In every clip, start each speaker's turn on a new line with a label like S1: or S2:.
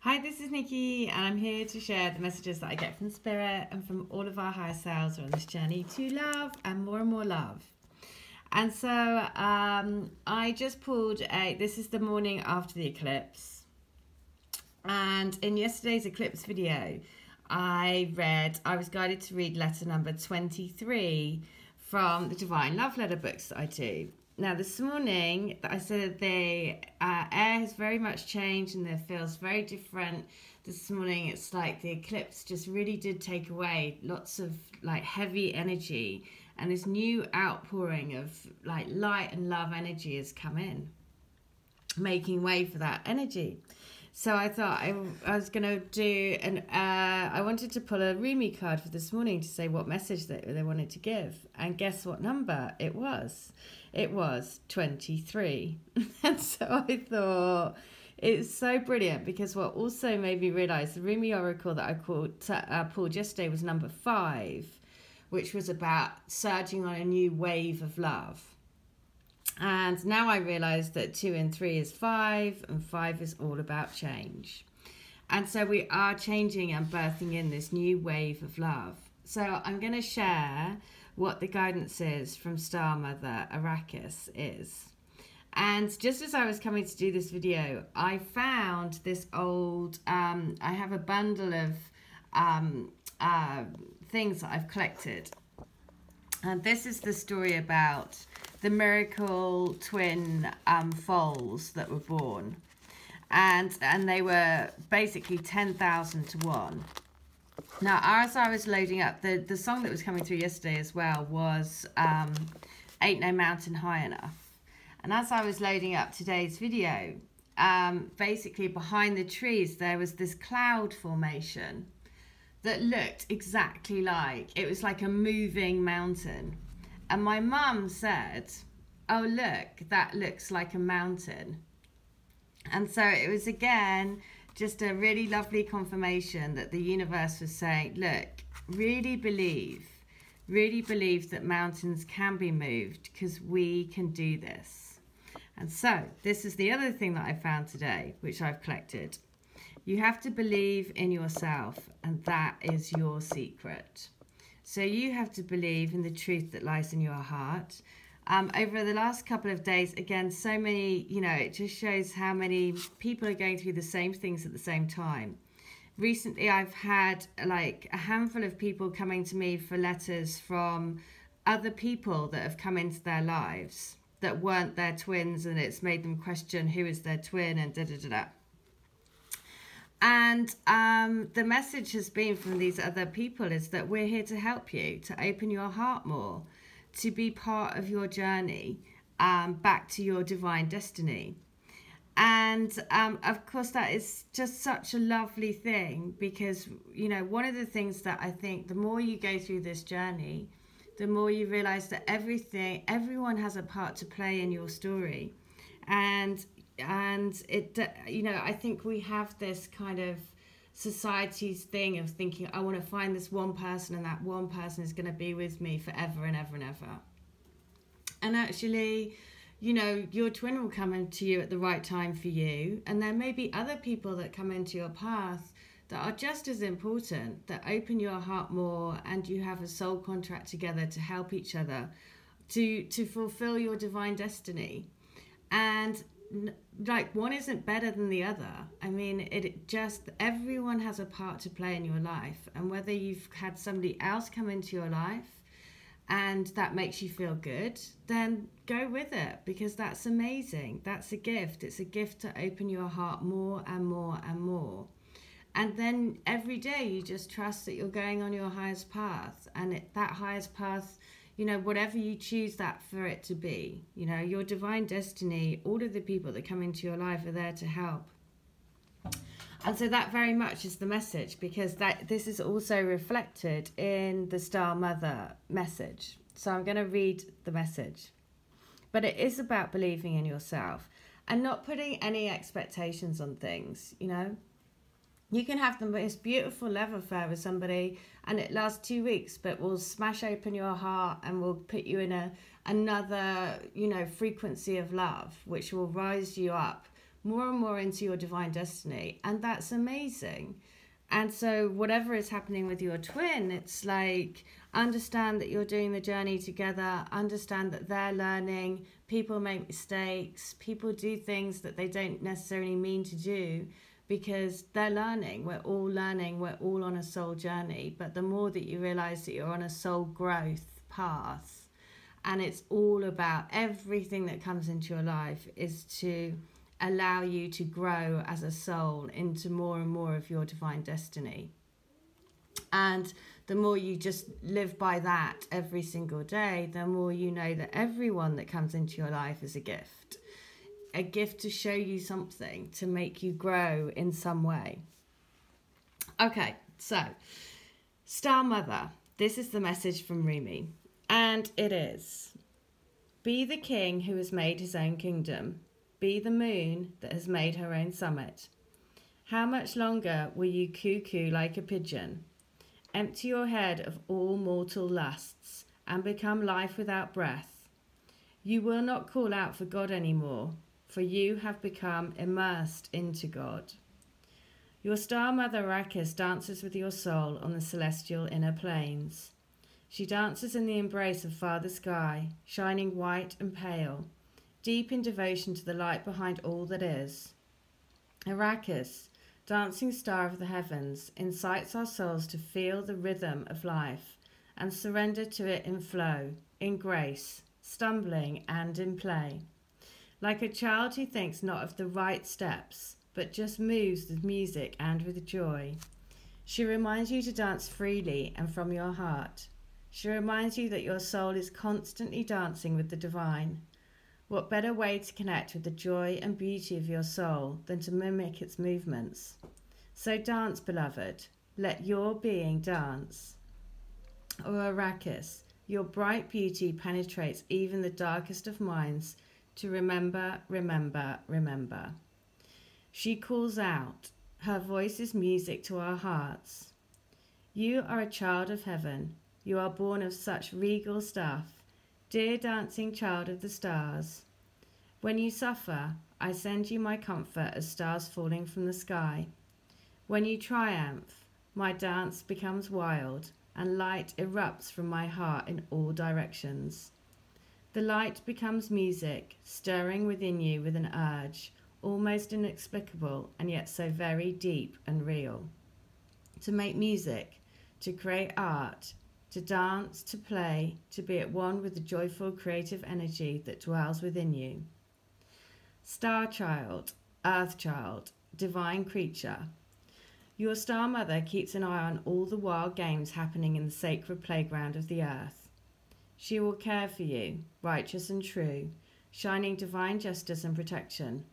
S1: Hi, this is Nikki, and I'm here to share the messages that I get from Spirit and from all of our higher selves on this journey to love and more love. And so I just pulled this is the morning after the eclipse. And in yesterday's eclipse video, I was guided to read letter number 23 from the Divine Love Letter books that I do. Now, this morning, I said that the air has very much changed and it feels very different. This morning, it's like the eclipse just really did take away lots of like heavy energy, and this new outpouring of like light and love energy has come in, making way for that energy. So I thought I was going to do I wanted to pull a Rumi card for this morning to say what message they wanted to give. And guess what number it was? It was 23. And so I thought it's so brilliant, because what also made me realise the Rumi oracle that I pulled yesterday was number 5, which was about surging on a new wave of love. And now I realise that 2 and 3 is 5, and 5 is all about change. And so we are changing and birthing in this new wave of love. So I'm going to share what the guidance is from Star Mother Arrakis is. And just as I was coming to do this video, I found this old, I have a bundle of things that I've collected. And this is the story about the miracle twin foals that were born. And they were basically 10,000 to 1. Now, as I was loading up, the song that was coming through yesterday as well was Ain't No Mountain High Enough. And as I was loading up today's video, basically behind the trees, there was this cloud formation that looked exactly like, it was like a moving mountain. And my mum said, oh, look, that looks like a mountain. And so it was, again, just a really lovely confirmation that the universe was saying, look, really believe that mountains can be moved, because we can do this. And so this is the other thing that I found today, which I've collected. You have to believe in yourself, and that is your secret. So you have to believe in the truth that lies in your heart. Over the last couple of days, again, so many, it just shows how many people are going through the same things at the same time. Recently, I've had like a handful of people coming to me for letters from other people that have come into their lives that weren't their twins, and it's made them question who is their twin and da-da-da-da. And the message has been from these other people is that we're here to help you, to open your heart more, to be part of your journey back to your divine destiny. And of course, that is just such a lovely thing, because, one of the things that I think the more you go through this journey, the more you realize that everyone has a part to play in your story. And it, I think we have this kind of society's thing of thinking, I want to find this one person, and that one person is going to be with me forever and ever and ever. And actually, your twin will come into you at the right time for you. And there may be other people that come into your path that are just as important, that open your heart more, and you have a soul contract together to help each other to fulfill your divine destiny. And like, one isn't better than the other. I mean, everyone has a part to play in your life. And whether you've had somebody else come into your life and that makes you feel good, then go with it, because that's amazing. That's a gift. It's a gift to open your heart more and more and more. And then every day you just trust that you're going on your highest path, and that highest path, whatever you choose that for it to be, your divine destiny, all of the people that come into your life are there to help. And so that very much is the message, because this is also reflected in the Star Mother message. So I'm going to read the message. But it is about believing in yourself and not putting any expectations on things, You can have the most beautiful love affair with somebody and it lasts 2 weeks, but will smash open your heart and will put you in another, frequency of love, which will rise you up more and more into your divine destiny. And that's amazing. And so whatever is happening with your twin, it's like, understand that you're doing the journey together, understand that they're learning, people make mistakes, people do things that they don't necessarily mean to do because they're learning. We're all learning, we're all on a soul journey. But the more that you realize that you're on a soul growth path, and it's all about everything that comes into your life is to allow you to grow as a soul into more and more of your divine destiny. And the more you just live by that every single day, the more you know that everyone that comes into your life is a gift to show you something, to make you grow in some way. Okay, so Star Mother, this is the message from Rumi, and it is: be the king who has made his own kingdom. Be the moon that has made her own summit. How much longer will you cuckoo like a pigeon? Empty your head of all mortal lusts and become life without breath. You will not call out for God anymore, for you have become immersed into God. Your star mother Arrakis dances with your soul on the celestial inner planes. She dances in the embrace of Father Sky, shining white and pale, deep in devotion to the light behind all that is. Arrakis, dancing star of the heavens, incites our souls to feel the rhythm of life and surrender to it in flow, in grace, stumbling and in play. Like a child who thinks not of the right steps, but just moves with music and with joy. She reminds you to dance freely and from your heart. She reminds you that your soul is constantly dancing with the divine. What better way to connect with the joy and beauty of your soul than to mimic its movements? So dance, beloved. Let your being dance. O Arrakis, your bright beauty penetrates even the darkest of minds to remember, remember, remember. She calls out. Her voice is music to our hearts. You are a child of heaven. You are born of such regal stuff. Dear dancing child of the stars, when you suffer, I send you my comfort as stars falling from the sky. When you triumph, my dance becomes wild, and light erupts from my heart in all directions. The light becomes music, stirring within you with an urge, almost inexplicable and yet so very deep and real. To make music, to create art, to dance, to play, to be at one with the joyful creative energy that dwells within you. Star child, earth child, divine creature. Your star mother keeps an eye on all the wild games happening in the sacred playground of the earth. She will care for you, righteous and true, shining divine justice and protection.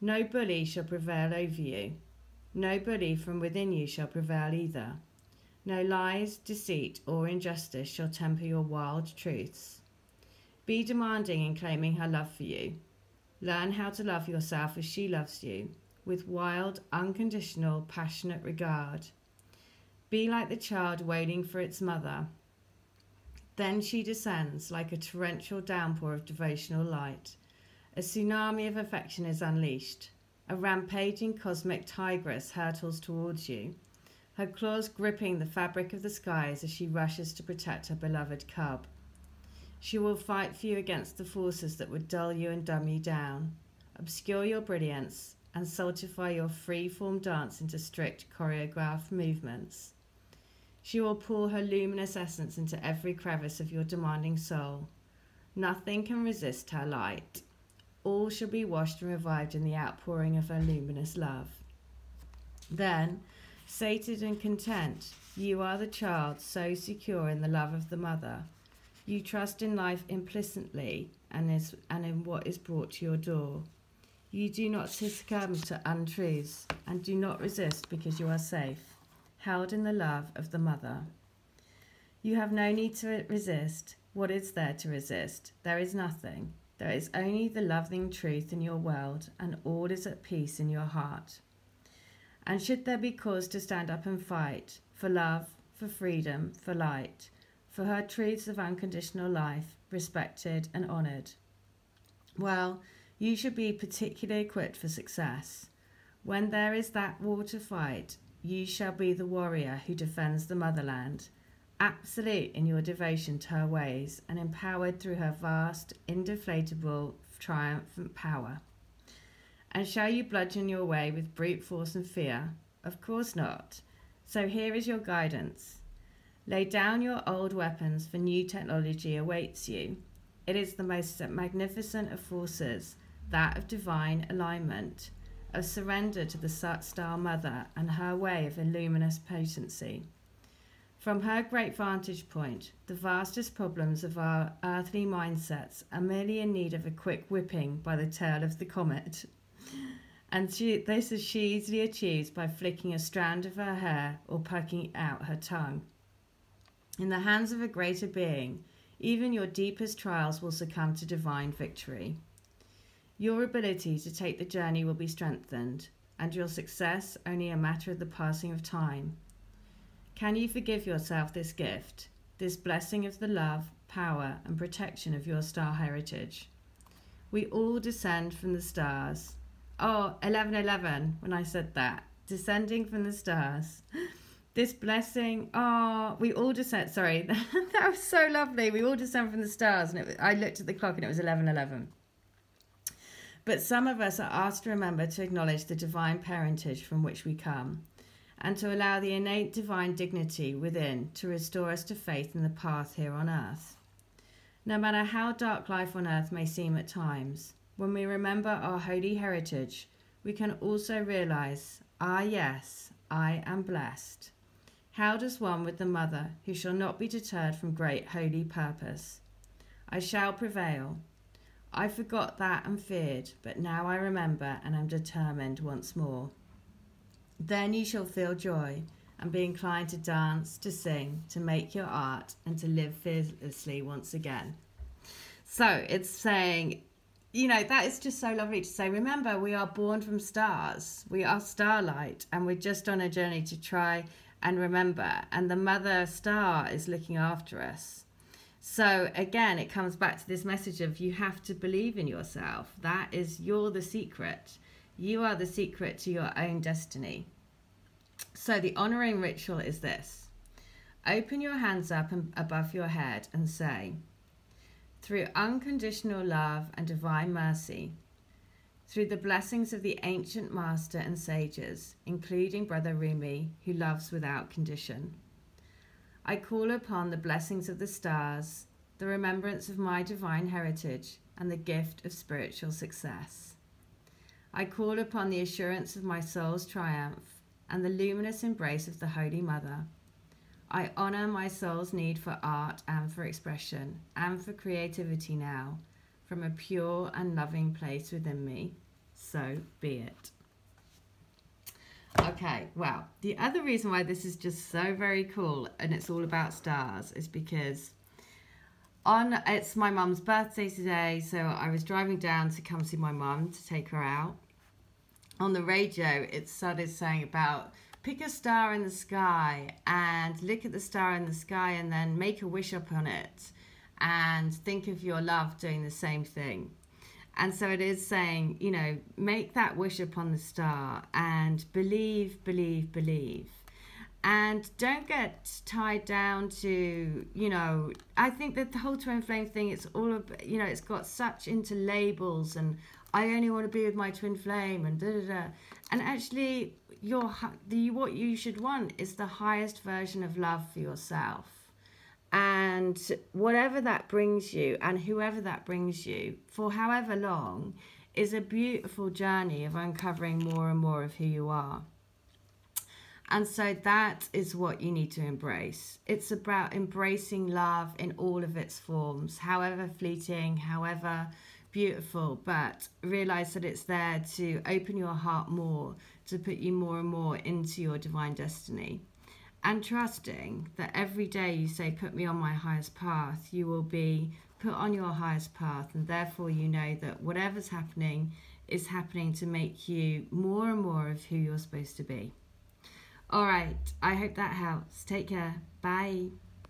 S1: No bully shall prevail over you. No bully from within you shall prevail either. No lies, deceit, or injustice shall temper your wild truths. Be demanding in claiming her love for you. Learn how to love yourself as she loves you, with wild, unconditional, passionate regard. Be like the child waiting for its mother. Then she descends like a torrential downpour of devotional light. A tsunami of affection is unleashed. A rampaging cosmic tigress hurtles towards you, her claws gripping the fabric of the skies as she rushes to protect her beloved cub. She will fight for you against the forces that would dull you and dumb you down, obscure your brilliance, and stultify your free-form dance into strict choreographed movements. She will pour her luminous essence into every crevice of your demanding soul. Nothing can resist her light. All shall be washed and revived in the outpouring of her luminous love. Then, sated and content, you are the child so secure in the love of the mother. You trust in life implicitly and in what is brought to your door. You do not succumb to untruths and do not resist because you are safe, held in the love of the mother. You have no need to resist. What is there to resist? There is nothing. There is only the loving truth in your world, and all is at peace in your heart. And should there be cause to stand up and fight for love, for freedom, for light, for her truths of unconditional life, respected and honoured, well, You should be particularly equipped for success. When there is that war to fight, you shall be the warrior who defends the motherland, absolute in your devotion to her ways and empowered through her vast, indeflatable, triumphant power. And shall you bludgeon your way with brute force and fear? Of course not. So here is your guidance. Lay down your old weapons, for new technology awaits you. It is the most magnificent of forces, that of divine alignment, of surrender to the Star Mother and her way of illuminous potency. From her great vantage point, the vastest problems of our earthly mindsets are merely in need of a quick whipping by the tail of the comet. And this is she easily achieves by flicking a strand of her hair or poking out her tongue. In the hands of a greater being, even your deepest trials will succumb to divine victory. Your ability to take the journey will be strengthened, and your success only a matter of the passing of time. Can you forgive yourself this gift, this blessing of the love, power, and protection of your star heritage? We all descend from the stars. Oh, 11:11, when I said that. Descending from the stars. This blessing, we all descend, sorry, that was so lovely. We all descend from the stars, and I looked at the clock and it was 11:11. But some of us are asked to remember to acknowledge the divine parentage from which we come, and to allow the innate divine dignity within to restore us to faith in the path here on earth. No matter how dark life on earth may seem at times, when we remember our holy heritage, we can also realize, yes, I am blessed. How does one with the mother who shall not be deterred from great holy purpose? I shall prevail. I forgot that and feared, but now I remember and am determined once more. Then you shall feel joy and be inclined to dance, to sing, to make your art, and to live fearlessly once again. So it's saying, that is just so lovely to say. Remember, we are born from stars. We are starlight, and we're just on a journey to try and remember. And the mother star is looking after us. So again, it comes back to this message of you have to believe in yourself. You're the secret. You are the secret to your own destiny. So the honoring ritual is this. Open your hands up and above your head and say, through unconditional love and divine mercy, through the blessings of the ancient master and sages, including Brother Rumi, who loves without condition, I call upon the blessings of the stars, the remembrance of my divine heritage, and the gift of spiritual success. I call upon the assurance of my soul's triumph and the luminous embrace of the Holy Mother. I honor my soul's need for art and for expression and for creativity now, from a pure and loving place within me. So be it. Okay, well, the other reason why this is just so very cool and it's all about stars is because it's my mum's birthday today, so I was driving down to come see my mum to take her out. On the radio, it started saying about pick a star in the sky and look at the star in the sky and then make a wish upon it and think of your love doing the same thing. And so it is saying, make that wish upon the star and believe, believe, believe. And don't get tied down to, I think that the whole twin flame thing, it's all, it's got such into labels and I only want to be with my twin flame and da-da-da. And actually, what you should want is the highest version of love for yourself. And whatever that brings you and whoever that brings you for however long is a beautiful journey of uncovering more and more of who you are. And so that is what you need to embrace. It's about embracing love in all of its forms, however fleeting, however beautiful, but realize that it's there to open your heart more, to put you more and more into your divine destiny. And trusting that every day you say, put me on my highest path, you will be put on your highest path. And therefore, you know that whatever's happening is happening to make you more and more of who you're supposed to be. All right. I hope that helps. Take care. Bye.